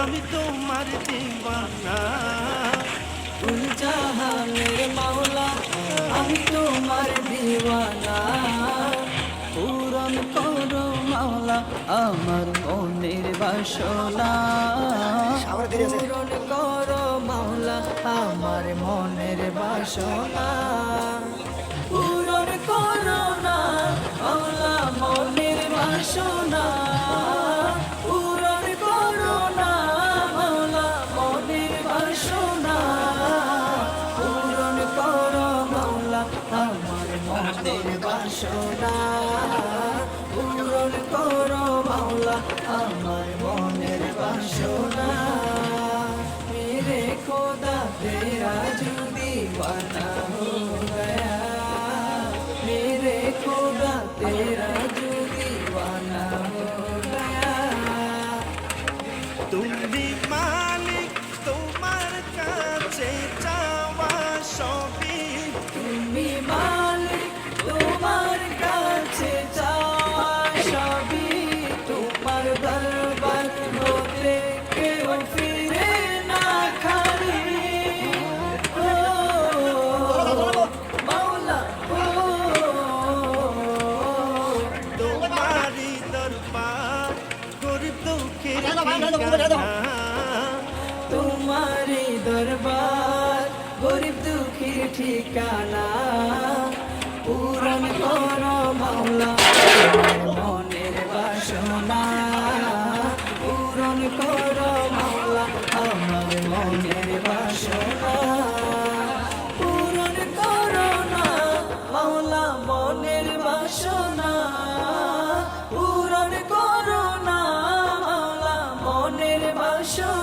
আমি তোমার দিওয়ানা। কুল জাহানের মাওলা আমি তোমার দিওয়ানা। পূরণ করো মাওলা আমার মনের বাসনা। পূরণ করো মাওলা আমার মনের বাসনা। পূরণ করো না মাওলা মনের বাসনা। পূরণ করো না মাওলা মনের বাসনা। পূরণ করো মাওলা আমার মনের বাসনা। পূরণ করো মাওলা আমার মনের বাসনা। मेरे खुदा तेरा जो दीवाना हो गया। मेरे खुदा तेरा जो दीवाना हो गया। তুমি মালিক, তোমার কাছে চাওয়া সবই। তুমি মালিক তোমার কাছে চাওয়া সবই। তোমার দরবার হতে কেউ ফিরে না খালি। ও মাওলা ও তোমারি দরবার গরিব দুঃখের ঠিকানা। তোমারি দরবার গরিব দুঃখীর ঠিকানা। পূরণ করো মাওলা আমার মনের বাসনা। পূরণ করো মাওলা আমার মনের বাসনা। পূরণ করো না মাওলা মনের বাসনা। পূরণ করো না মাওলা মনের বাসনা।